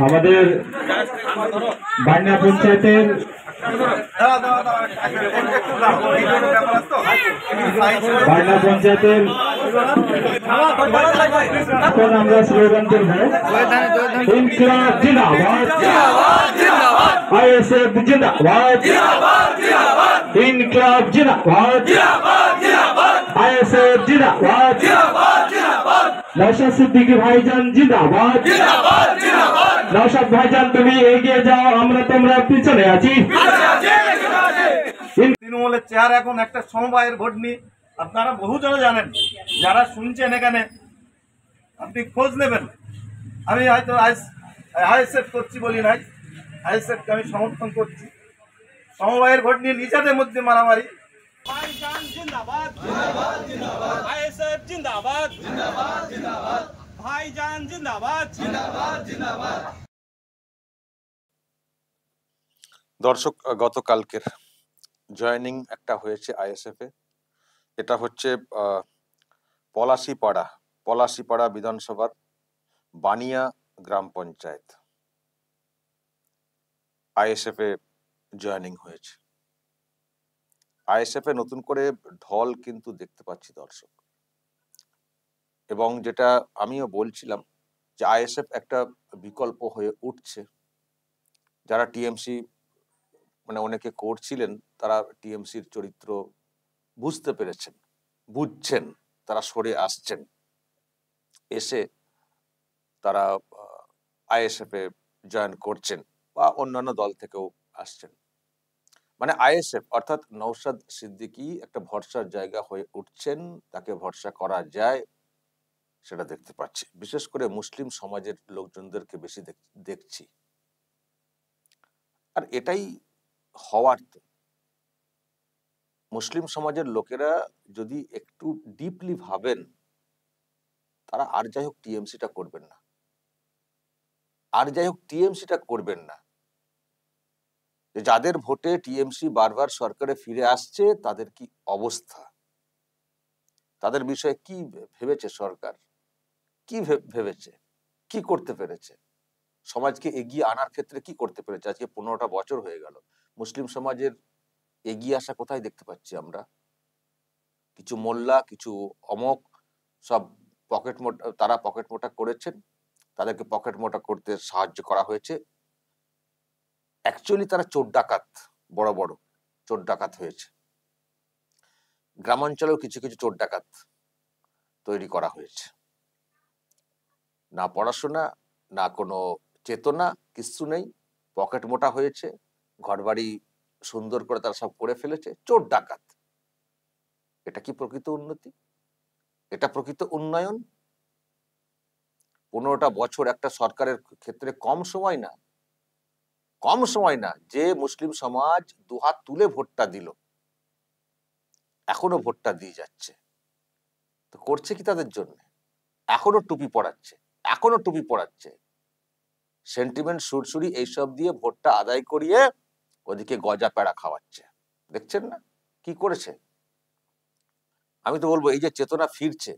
আমাদের বান্না পঞ্চায়েতের এখন আমরা স্লোগান করবো, ইনকিলাব জিন্দাবাদ, আইএসএফ জিন্দাবাদ, ইনকিলাব জিন্দাবাদ, আইএসএফ জিন্দাবাদ, নওশাদ সিদ্দিকী ভাইজান জিন্দাবাদ, নওশাদ ভাইজান তুমি এগিয়ে যাও, আমরা তোমরা পিছনে আছি। তৃণমূলের চেহারা এখন একটা সমবায়ের ভোট নিয়ে আপনারা বহুজনে জানেন, যারা শুনছেন এখানে আপনি খোঁজ নেবেন। আমি হয়তো আইএসএফ করছি বলি নাই, আইএসএফকে আমি সমর্থন করছি। সমবায়ের ভোট নিয়ে নিজেদের মধ্যে মারামারি। ভাইজান জিন্দাবাদ, জিন্দাবাদ, জিন্দাবাদ, আইএসএফ জিন্দাবাদ, জিন্দাবাদ, জিন্দাবাদ, ভাইজান জিন্দাবাদ, জিন্দাবাদ, জিন্দাবাদ। দর্শক, গতকালকের জয়েনিং একটা হয়েছে আইএসএফ এ। এটা হচ্ছে পলাশিপাড়া বিধানসভার বানিয়া গ্রাম পঞ্চায়েত। আইএসএফ এ জয়েনিং হয়েছে। আইএসএফ এ নতুন করে ঢল কিন্তু দেখতে পাচ্ছি দর্শক, এবং যেটা আমিও বলছিলাম যে আইএসএফ একটা বিকল্প হয়ে উঠছে। যারা টিএমসি মানে অনেকে করছিলেন, তারা টিএমসির চরিত্র বুঝতে পেরেছেন, বুঝছেন, তারা সরে আসছেন, এসে তারা আইএসএফ এ জয়েন করছেন বা অন্যান্য দল থেকেও আসছেন। মানে আইএসএফ অর্থাৎ নওশাদ সিদ্দিকী একটা ভরসার জায়গা হয়ে উঠছেন, তাকে ভরসা করা যায় সেটা দেখতে পাচ্ছি। বিশেষ করে মুসলিম সমাজের লোকজনদেরকে বেশি দেখছি, আর এটাই হওয়ার। তো মুসলিম সমাজের লোকেরা যদি একটু ডিপলি ভাবেন, তারা আর যাই হোক টিএমসিটা করবেন না, যে যাদের ভোটে টিএমসি বারবার সরকারে ফিরে আসছে তাদের কি অবস্থা, তাদের বিষয়ে কি ভেবেছে সরকার, কি ভেবেছে, কি করতে পেরেছে, সমাজকে এগিয়ে আনার ক্ষেত্রে কি করতে পেরেছে। আজকে 15টা বছর হয়ে গেল, মুসলিম সমাজের এগিয়ে আসা কোথায় দেখতে পাচ্ছি আমরা? কিছু মোল্লা, কিছু অমক সব তারা পকেট মোটা করেছেন, তাদেরকে পকেট মোটা করতে সাহায্য করা হয়েছে। অ্যাকচুয়ালি তারা চোর ডাকাত, বড় বড় চোর ডাকাত হয়েছে। গ্রামাঞ্চলেও কিছু কিছু চোর ডাকাত তৈরি করা হয়েছে। না পড়াশোনা, না কোনো চেতনা, কিছু নেই, পকেট মোটা হয়েছে, ঘরবাড়ি সুন্দর করে তারা সব করে ফেলেছে, চোর ডাকাত। এটা কি প্রকৃত উন্নতি? এটা প্রকৃত উন্নয়ন? 15টা বছর একটা সরকারের ক্ষেত্রে কম সময় না, কম সময় না। যে মুসলিম সমাজ দুহাত তুলে ভোটটা দিল, এখনো ভোটটা দিয়ে যাচ্ছে, তো করছে কি তাদের জন্য? এখনো টুপি পড়াচ্ছে, সেন্টিমেন্ট সুরসুরি এইসব দিয়ে ভোটটা আদায় করিয়ে ওদিকে গজা প্যাড়া খাওয়াচ্ছে। দেখছেন না কি করেছে? আমি তো বলবো এই যে চেতনা ফিরছে,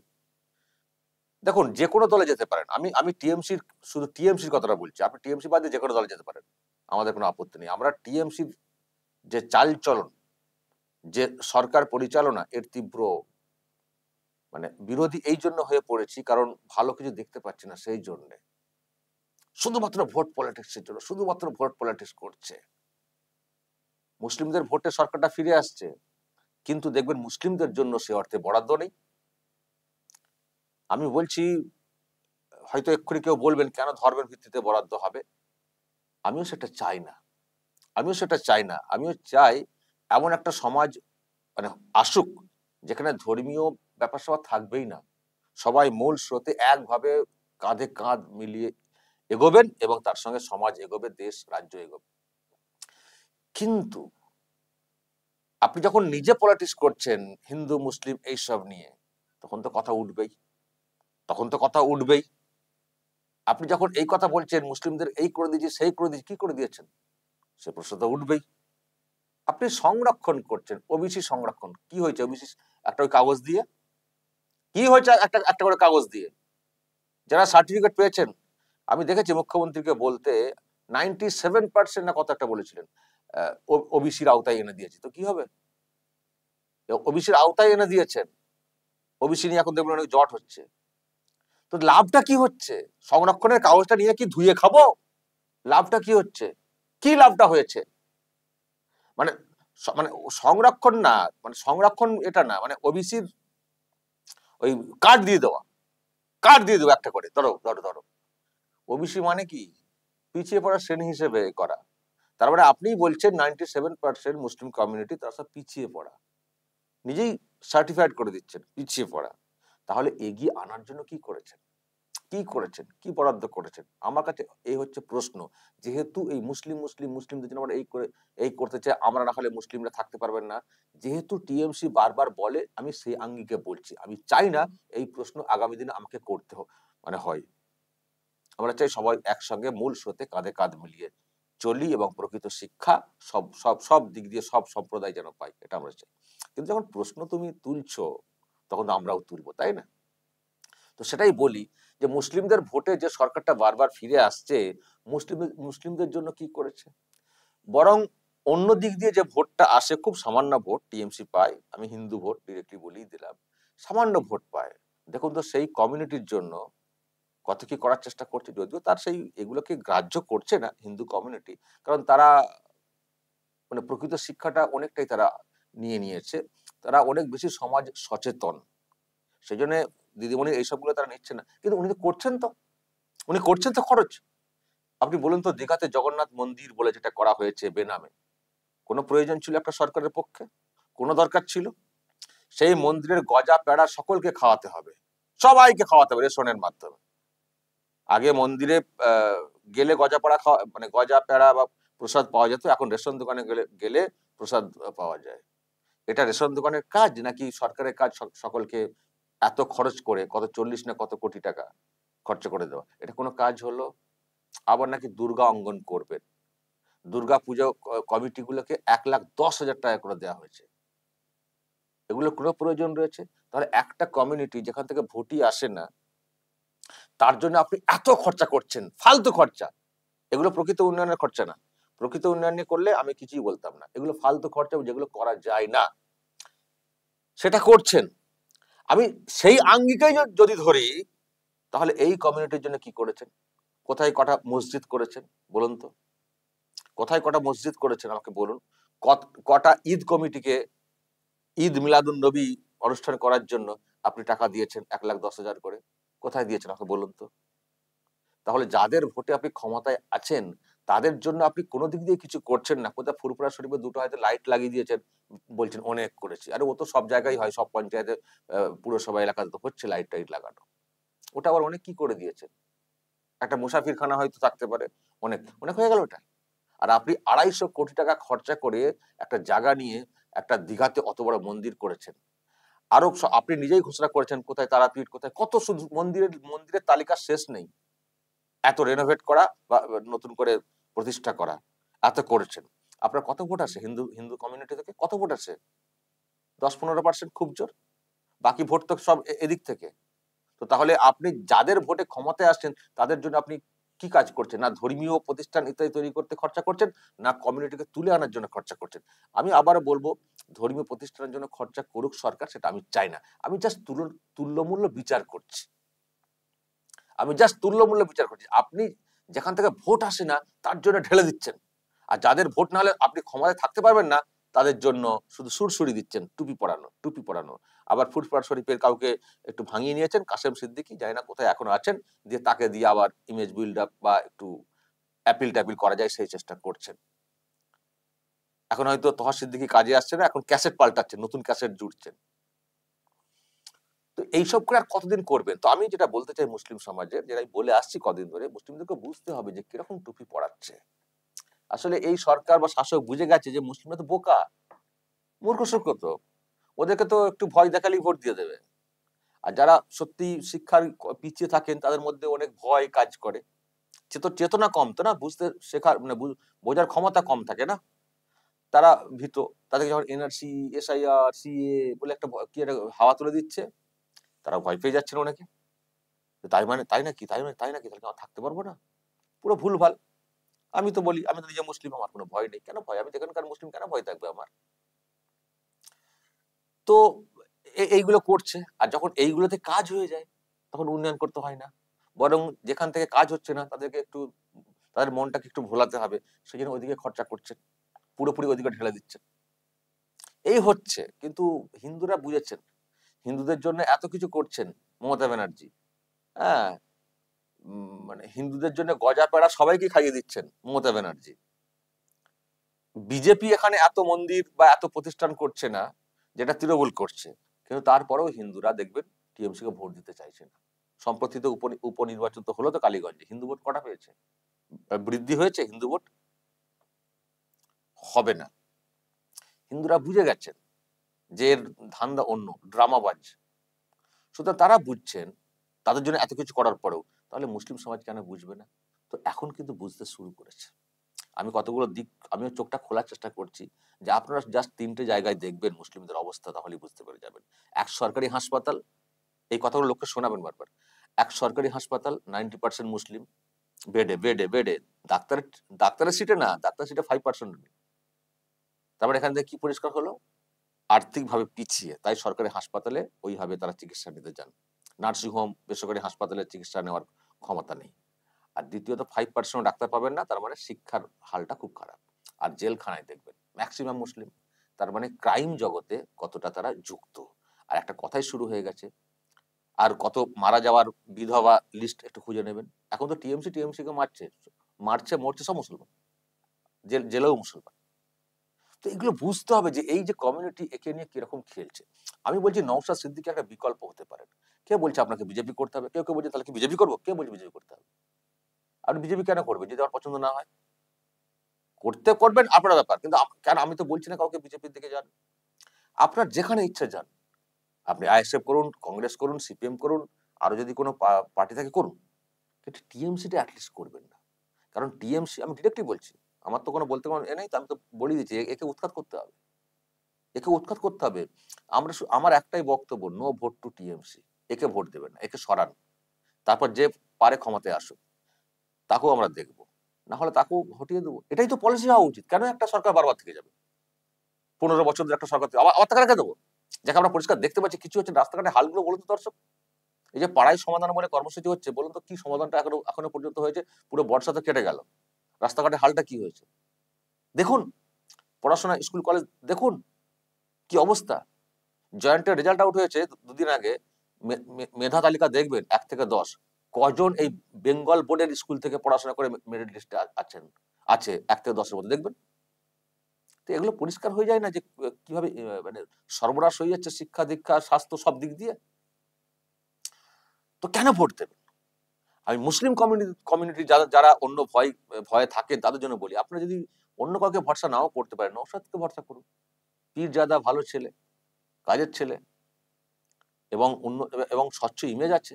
দেখুন যে কোনো দলে যেতে পারেন। আমি টিএমসির, শুধু টিএমসির কথাটা বলছি, আপনি টিএমসি বাদে যে কোনো দলে যেতে পারেন, আমাদের কোনো আপত্তি নেই। আমরা টিএমসির যে চালচলন, যে সরকার পরিচালনা, এর তীব্র মানে বিরোধী এই জন্য হয়ে পড়েছি, কারণ ভালো কিছু দেখতে পাচ্ছি না। সেই জন্য শুধুমাত্র ভোট পলিটিক্সের জন্য, শুধুমাত্র ভোট পলিটিক্স করছে। মুসলিমদের ভোটে সরকারটা ফিরে আসছে, কিন্তু দেখবেন মুসলিমদের জন্য সে অর্থে বরাদ্দ নেই। আমি বলছি, হয়তো এক্ষুনি কেউ বলবেন কেন ধর্মের ভিত্তিতে বরাদ্দ হবে? আমিও সেটা চাই না। আমিও চাই এমন একটা সমাজ মানে আসুক, যেখানে ধর্মীয় ব্যাপার স্যাপার থাকবেই না, সবাই মূল স্রোতে একভাবে কাঁধে কাঁধ মিলিয়ে এগোবেন, এবং তার সঙ্গে সমাজ এগোবে, দেশ রাজ্য এগোবে। কিন্তু আপনি যখন নিজে পলিটিক্স করছেন হিন্দু মুসলিম এইসব নিয়ে, তখন তো কথা উঠবেই। আপনি যখন এই কথা বলছেন মুসলিমদের এই করে দিয়েছি, সেই করে দিয়েছি, কি করে দিয়েছেন, সে প্রশ্ন তো উঠবেই। আপনি সংরক্ষণ করছেন, ওবিসি সংরক্ষণ। কি হয়েছে ওবিসি? একটা ওই কাগজ দিয়ে কি হয়েছে? একটা করে কাগজ দিয়ে যারা সার্টিফিকেট পেয়েছেন, আমি দেখেছি মুখ্যমন্ত্রীকে বলতে 97% না কত একটা বলেছিলেন ওবিসির আওতায় এনে দিয়েছি। তো কি হবে, ওবিসির আওতায় এনে দিয়েছেন, ওবিসি নিয়ে এখন দেখবেন অনেক জট হচ্ছে। তো লাভটা কি হচ্ছে? সংরক্ষণের কাগজটা নিয়ে কি ধুয়ে খাবো? লাভটা কি হচ্ছে? কি লাভটা হয়েছে? মানে মানে সংরক্ষণ না, মানে সংরক্ষণ এটা না, মানে ওবিসির ওই কার্ড দিয়ে দেওয়া, কার্ড দিয়ে দেবো একটা করে, ধরো ধরো ধরো। ওবিসি মানে কি? পিছিয়ে পড়া শ্রেণী হিসেবে করা। তার মানে আপনিই বলছেন 97% মুসলিম কমিউনিটি তারা সব পিছিয়ে পড়া, নিজেই সার্টিফাইড করে দিচ্ছেন পিছিয়ে পড়া। তাহলে এগিয়ে আনার জন্য কি করেছেন, কি করেছেন, কি বরাদ্দ করেছেন? আমার কাছে এই হচ্ছে প্রশ্ন। যেহেতু এই মুসলিমদের জন্য আমরা এই করতে চাই, আমরা না হলে মুসলিমরা থাকতে পারবেন না, যেহেতু টিএমসি বারবার বলে, আমি সেই আঙ্গিকে বলছি, আমি চাই না এই প্রশ্ন আগামী দিনে আমাকে করতে মানে হয়। আমরা চাই সবাই একসঙ্গে মূল স্রোতে কাঁধে কাঁধ মিলিয়ে চলি এবং প্রকৃত শিক্ষা সব সব সব দিক দিয়ে সব সম্প্রদায় যেন পাই, এটা আমরা চাই। কিন্তু যখন প্রশ্ন তুমি তুলছো তখন আমরাও তুলবো, তাই না? তো সেটাই বলি যে মুসলিমদের ভোটে যে সরকারটা বারবার ফিরে আসছে, মুসলিমদের জন্য কি করেছে? বরং অন্য দিক দিয়ে যে ভোটটা আসে, খুব সামান্য ভোট টিএমসি পায়, আমি হিন্দু ভোট ডিরেক্টলি বলেই দিলাম, সামান্য ভোট পায়, দেখুন তো সেই কমিউনিটির জন্য কত কি করার চেষ্টা করছে। যদিও তার সেই এগুলোকে গ্রাহ্য করছে না হিন্দু কমিউনিটি, কারণ তারা মানে প্রকৃত শিক্ষাটা অনেকটাই তারা নিয়েছে, তারা অনেক বেশি সমাজ সচেতন, সেই জন্য দিদিমণি এইসবগুলো তারা নিচ্ছে না। কিন্তু উনি তো করছেন, তো উনি করছেন তো খরচ। আপনি বলুন তো, দীঘাতে জগন্নাথ মন্দির বলে যেটা করা হয়েছে বেনামে, কোনো প্রয়োজন ছিল একটা সরকারের পক্ষে? কোনো দরকার ছিল? সেই মন্দিরের গজা পেড়া সকলকে খাওয়াতে হবে, সবাইকে খাওয়াতে হবে রেশনের মাধ্যমে। আগে মন্দিরে গেলে গজা পেড়া খাওয়া মানে গজা পেড়া বা প্রসাদ পাওয়া যেত, এখন রেশন দোকানে গেলে প্রসাদ পাওয়া যায়। এটা রেশন দোকানের কাজ নাকি সরকারের কাজ সকলকে এত খরচ করে, কত 40 না কত কোটি টাকা খরচা করে দেওয়া? এটা কোনো কাজ হলো? আবার নাকি দুর্গা অঙ্গন করবেন, দুর্গা পুজো কমিটিগুলোকে 1,10,000 টাকা করে দেওয়া হয়েছে। এগুলো কোনো প্রয়োজন রয়েছে? তাহলে একটা কমিউনিটি যেখান থেকে ভোটই আসে না, তার জন্য আপনি এত খরচা করছেন, ফালতু খরচা। এগুলো প্রকৃত উন্নয়নের খরচা না। প্রকৃত উন্নয়ন করলে আমি কিছুই বলতাম না, এগুলো ফালতু খরচা, যেগুলো করা যায় না সেটা করছেন। আমি সেই আঙ্গিকেই যদি ধরি, তাহলে এই কমিউনিটির জন্য কি করেছেন? কোথায় কটা মসজিদ করেছেন বলুন তো? কোথায় কটা মসজিদ করেছেন আমাকে বলুন? কটা ঈদ কমিটিকে ঈদ মিলাদুন নবী অনুষ্ঠান করার জন্য আপনি টাকা দিয়েছেন 1,10,000 করে? কোথায় দিয়েছেন আমাকে বলুন তো? তাহলে যাদের ভোটে আপনি ক্ষমতায় আছেন, তাদের জন্য আপনি কোনো দিক দিয়ে কিছু করছেন না। কোথায় ফুরফুরা শরীফে 2টো হয়তো লাইট লাগিয়ে দিয়েছেন, বলছেন অনেক করেছি। আরে ও তো সব জায়গায় হয়, সব পঞ্চায়েতে পুরসভা এলাকাতে তো হচ্ছে লাইট টাইট লাগানো। ওটা আবার অনেক কি করে দিয়েছেন? একটা মুসাফিরখানা হয়তো থাকতে পারে, অনেক অনেক হয়ে গেল ওটা। আর আপনি 250 কোটি টাকা খরচা করে একটা জায়গা নিয়ে একটা দীঘাতে অত বড় মন্দির করেছেন। আরো আপনি নিজেই ঘোষণা করেছেন কোথায় তারাপীঠ, কোথায় কত, শুধু মন্দিরের তালিকা শেষ নেই। এত রেনোভেট করা বা নতুন করে প্রতিষ্ঠা করা, এত করেছেন। আপনার কত ভোট আসে হিন্দু কমিউনিটি থেকে? কত ভোট আসে? 10-15% খুব জোর, বাকি ভোট তো সব এদিক থেকে। তো তাহলে আপনি যাদের ভোটে ক্ষমতায় আসছেন তাদের জন্য আপনি কি কাজ করছেন? না ধর্মীয় প্রতিষ্ঠান ইত্যাদি তৈরি করতে খরচা করছেন, না কমিউনিটিকে তুলে আনার জন্য খরচা করছেন। আমি আবারও বলবো, ধর্মীয় প্রতিষ্ঠানের জন্য খরচা করুক সরকার, সেটা আমি চাই না। আমি জাস্ট তুল্যমূল্য বিচার করছি, আপনি যেখান থেকে ভোট আসে না তার জন্য ঢেলে দিচ্ছেন, আর যাদের ভোট না হলে আপনি ক্ষমতায় থাকতে পারবেন না তাদের জন্য শুধু সুরসুরি দিচ্ছেন, টুপি পরানো। আবার ফুরফুরা শরীফের কাউকে একটু ভাঙিয়ে নিয়েছেন, কাসেম সিদ্দিকী, জানি না কোথায় এখন আছেন, দিয়ে তাকে দিয়ে আবার ইমেজ বিল্ড আপ বা একটু অ্যাপিল ট্যাপিল করা যায় সেই চেষ্টা করছেন। এখন হয়তো তোহা সিদ্দিকী কাজে আসছে না, এখন ক্যাসেট পাল্টাচ্ছেন, নতুন ক্যাসেট জুড়ছেন। তো এইসব করে আর কতদিন করবেন? তো আমি যেটা বলতে চাই মুসলিম সমাজের, যেটাই বলে আসছি কদিন ধরে, মুসলিমদেরকে বুঝতে হবে যে কিরকম টুপি পড়াচ্ছে। আসলে এই সরকার বা শাসক বুঝে গেছে যে মুসলিমরা তো বোকা, মূর্খ সূর্খ, তো ওদেরকে তো একটু ভয় দেখালেই ভোট দিয়ে দেবে। আর যারা সত্যি শিক্ষার পিছিয়ে থাকেন তাদের মধ্যে অনেক ভয় কাজ করে, চেতনা কম, তো না, বুঝতে শেখার মানে বোঝার ক্ষমতা কম থাকে না, তারা ভীত। তাদেরকে যখন এনআরসি, SIR, CA বলে একটা কি একটা হাওয়া তুলে দিচ্ছে, তারা ভয় পেয়ে যাচ্ছেন অনেকে। তাই নাকি তাহলে কি আমরা থাকতে পারবো না? পুরো ভুলভাল। আমি তো বলি, আমি তো নিজে মুসলিম, আমার কোনো ভয় নেই। কেন ভয়? আমি তো এখানকার মুসলিম, কেন ভয় থাকবে আমার? তো এইগুলো করছে, আর যখন এইগুলোতে কাজ হয়ে যায় তখন উন্নয়ন করতে হয় না, বরং যেখান থেকে কাজ হচ্ছে না তাদেরকে একটু, তাদের মনটাকে একটু ভোলাতে হবে, সেই জন্য ওইদিকে খরচা করছেন, পুরোপুরি ওইদিকে ঢেলে দিচ্ছেন। এই হচ্ছে। কিন্তু হিন্দুরা বুঝেছেন, হিন্দুদের জন্য এত কিছু করছেন মমতা ব্যানার্জি। হ্যাঁ, মানে হিন্দুদের জন্য গজা পেড়া সবাইকে খাইয়ে দিচ্ছেন মমতা ব্যানার্জি। বিজেপি এখানে এত মন্দির বা এত প্রতিষ্ঠান করছে না যেটা তৃণমূল করছে, কিন্তু তারপরেও হিন্দুরা দেখবেন টিএমসি কে ভোট দিতে চাইছে না। সম্প্রতি তো উপনির্বাচন তো হলো তো কালীগঞ্জে, হিন্দু ভোট কটা হয়েছে? বৃদ্ধি হয়েছে হিন্দু ভোট? হবে না। হিন্দুরা বুঝে গেছেন যে এর ধান্দা অন্য, ড্রামাবাজ। সুতরাং তারা বুঝছেন, তাদের জন্য এত কিছু করার পরেও তাহলে মুসলিম সমাজ কেন বুঝবে না? তো এখন কিন্তু বুঝতে শুরু করেছে। আমি কতগুলো দিক, আমিও চোখটা খোলার চেষ্টা করছি, যে আপনারা জাস্ট 3টে জায়গায় দেখবেন মুসলিমদের অবস্থা, তাহলেই বুঝতে পেরে যাবেন। এক সরকারি হাসপাতাল, এই কথাগুলো লোককে শোনাবেন বারবার। এক সরকারি হাসপাতাল 90% মুসলিম, বেডে বেডে বেডে, ডাক্তারের সিটে না, ডাক্তার সিটে 5% নেই। তারপরে এখান থেকে কি পরিষ্কার হলো? আর্থিকভাবে পিছিয়ে, তাই সরকারি হাসপাতালে ওইভাবে তারা চিকিৎসা নিতে যান। নার্সিংহোম, বেসরকারি হাসপাতালে চিকিৎসা নেওয়ার ক্ষমতা নেই। আর দ্বিতীয়ত 5% ডাক্তার পাবেন না, তার মানে শিক্ষার হালটা খুব খারাপ। আর জেলখানায় দেখবেন ম্যাক্সিমাম মুসলিম, তার মানে ক্রাইম জগতে কতটা তারা যুক্ত। আর একটা কথাই শুরু হয়ে গেছে, আর কত মারা যাওয়ার বিধবা লিস্ট একটু খুঁজে নেবেন। এখন তো টিএমসি কে মরছে সব মুসলমান, জেলেও মুসলমান। তো এগুলো বুঝতে হবে যে এই যে কমিউনিটি, একে নিয়ে কিরকম খেলছে। আমি বলছি নওশাদ সিদ্দিকী একটা বিকল্প হতে পারেন। কে বলছে আপনাকে বিজেপি করতে হবে? কেউ কেউ বলছে তাহলে কি বিজেপি করবো? কে বলছে বিজেপি করতে হবে? আপনি বিজেপি কেন করবে যদি আমার পছন্দ না হয়? করবেন আপনার ব্যাপার, কিন্তু কেন? আমি তো বলছি না কাউকে বিজেপির দিকে যান, আপনার যেখানে ইচ্ছে যান। আপনি আইএসএফ করুন, কংগ্রেস করুন, সিপিএম করুন, আরো যদি কোনো পার্টি থাকে করুন, কিন্তু টিএমসিটা অ্যাটলিস্ট করবেন না। কারণ টিএমসি, আমি ডিরেক্টলি বলছি, আমার তো কোনো বলতে কোনো এ নেই, তো আমি তো বলে দিচ্ছি, একে উৎখাত করতে হবে, একে উৎখাত করতে হবে। আমার একটাই বক্তব্য, নো ভোট টু টিএমসি। একে ভোট দেবেন না, একে সরান। তারপর যে পারে ক্ষমতায় আসুক, তাকেও আমরা দেখবো, না হলে তাকেও হটিয়ে দেবো। এটাই তো পলিসি হওয়া উচিত। কেন একটা সরকার বারবার থেকে যাবে? 15 বছর ধরে একটা সরকার আবার তাকে রেখে দেবো, যাকে আমরা পরিষ্কার দেখতে পাচ্ছি কিছু হচ্ছে। রাস্তাঘাটে হালগুলো বলুন তো দর্শক, এই যে পাড়ায় সমাধান বলে কর্মসূচি হচ্ছে, বলুন তো কি সমাধানটা এখনো পর্যন্ত হয়েছে? পুরো বর্ষা তো কেটে গেল, রাস্তাঘাটে হালটা কি হয়েছে দেখুন। পড়াশোনা, স্কুল কলেজ দেখুন কি অবস্থা। জয়েন্টের রেজাল্ট আউট হয়েছে দুদিন আগে, মেধা তালিকা দেখবেন 1 থেকে 10, কজন এই বেঙ্গল বোর্ডের স্কুল থেকে পড়াশোনা করে মেরিট লিস্টে আছে 1 থেকে 10-এর মধ্যে দেখবেন। তো এগুলো পরিষ্কার হয়ে যায় না যে কিভাবে মানে সর্বনাশ হয়ে যাচ্ছে শিক্ষা দীক্ষা স্বাস্থ্য সব দিক দিয়ে। তো কেন ভোট দেবেন? আমি মুসলিম কমিউনিটি যারা অন্য ভয়ে থাকেন তাদের জন্য বলি, আপনারা যদি অন্য কাউকে ভরসা নাও করতে পারেন, নওশাদকে ভরসা করুন। পীরজাদা ভালো ছেলে, কাজের ছেলে, এবং স্বচ্ছ ইমেজ আছে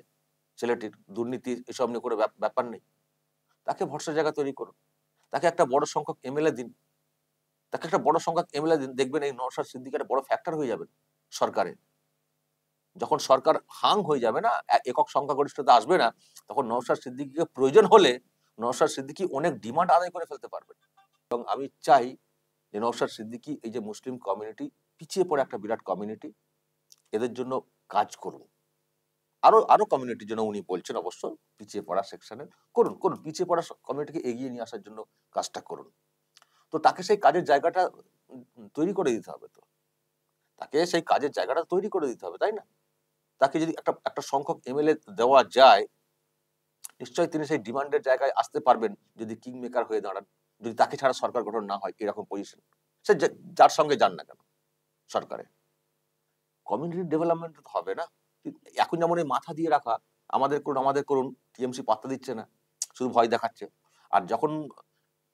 ছেলেটির, দুর্নীতি এসব নিয়ে কোনো ব্যাপার নেই। তাকে ভরসার জায়গা তৈরি করুন, তাকে একটা বড় সংখ্যক এমএলএ দিন, দেখবেন এই নওশাদ সিদ্দিকী একটা বড় ফ্যাক্টর হয়ে যাবেন সরকারে। যখন সরকার হাং হয়ে যাবে না, একক সংখ্যাগরিষ্ঠতা আসবে না, তখন নওশাদ সিদ্দিকীকে প্রয়োজন হলে নওশাদ সিদ্দিকী অনেক ডিমান্ড আদায় করে ফেলতে পারবেন। এবং আমি চাই যে নওশাদ সিদ্দিকী, এই যে মুসলিম কমিউনিটি পিছিয়ে পড়ে একটা বিরাট কমিউনিটি, এদের জন্য কাজ করুন। আরো কমিউনিটির জন্য উনি বলছেন, অবশ্য পিছিয়ে পড়া সেকশনে করুন, পিছিয়ে পড়া কমিউনিটিকে এগিয়ে নিয়ে আসার জন্য কাজটা করুন। তো তাকে সেই কাজের জায়গাটা তৈরি করে দিতে হবে, তাই না? তাকে যদি একটা সংখ্যক এমএলএ দেওয়া যায়, নিশ্চয়ই তিনি সেই ডিমান্ডের জায়গায় আসতে পারবেন, যদি কিং মেকার হয়ে দাঁড়ান, যদি তাকে ছাড়া সরকার গঠন না হয় এরকম পজিশন, সে যার সঙ্গে যান না কেন সরকারে। কমিউনিটি ডেভেলপমেন্ট হবে না। এখন যেমন এই মাথা দিয়ে রাখা, আমাদের করুন, টিএমসি পাত্তা দিচ্ছে না, শুধু ভয় দেখাচ্ছে। আর যখন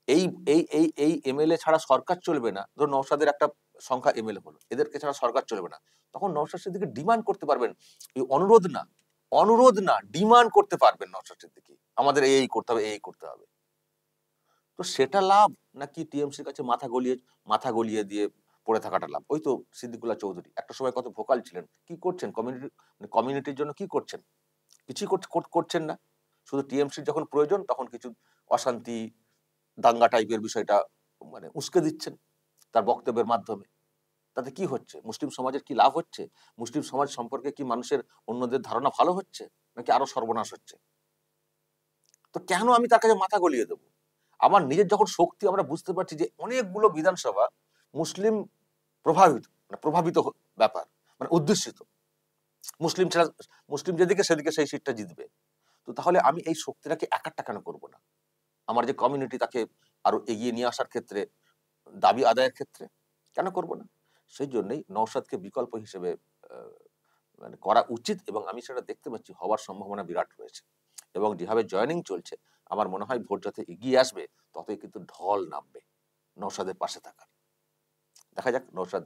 এই এই এই এই এমএলএ ছাড়া সরকার চলবে না, ধরুন নওশাদের একটা সংখ্যা এমএলএ হলো, এদেরকে ছাড়া সরকার চলবে না, তখন নওশাদ সিদ্দিকী ডিমান্ড করতে পারবেন, এই অনুরোধ না ডিমান্ড করতে পারবেন নওশাদ সিদ্দিকী, আমাদের এই করতে হবে। তো সেটা লাভ নাকি টিএমসির কাছে মাথা গলিয়ে দিয়ে পড়ে থাকাটা লাভ? ওই তো সিদ্দিকুল্লাহ চৌধুরী একটা সময় কত ভোকাল ছিলেন, কি করছেন কমিউনিটির জন্য, কি করছেন? কিছুই করছেন না। শুধু টিএমসির যখন প্রয়োজন তখন কিছু অশান্তি দাঙ্গা টাইপের বিষয়টা মানে উস্কে দিচ্ছেন তার বক্তব্যের মাধ্যমে। তাতে কি হচ্ছে? মুসলিম সমাজের কি লাভ হচ্ছে? মুসলিম সমাজ সম্পর্কে কি মানুষের অন্যদের ধারণা ভালো হচ্ছে, নাকি আরো সর্বনাশ হচ্ছে? তো কেন আমি তার কাছে মাথা গলিয়ে দেবো? আমার নিজের যখন শক্তি আমরা বুঝতে পারছি যে অনেকগুলো বিধানসভা মুসলিম প্রভাবিত ব্যাপার, মানে উদ্দেশিত, মুসলিম ছাড়া মুসলিম যেদিকে সেদিকে সেই সিটটা জিতবে, তো তাহলে আমি এই শক্তিটাকে একাট্টা কেন করবো না? আমার যে কমিউনিটি তাকে আরো এগিয়ে নিয়ে আসার ক্ষেত্রে, দাবি আদায়ের ক্ষেত্রে কেন করব না? সেই জন্যই নওশাদকে বিকল্প হিসেবে মানে করা উচিত, এবং আমি সেটা দেখতে পাচ্ছি হওয়ার সম্ভাবনা বিরাট রয়েছে। এবং যেভাবে জয়েনিং চলছে আমার মনে হয় ভোট যত এগিয়ে আসবে ততই কিন্তু ঢল নামবে নওশাদের পাশে থাকার। দেখা যাক নওশাদ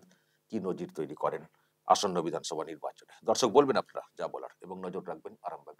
কি নজির তৈরি করেন আসন্ন বিধানসভা নির্বাচনে। দর্শক বলবেন আপনারা যা বলার, এবং নজর রাখবেন আরামবাগ।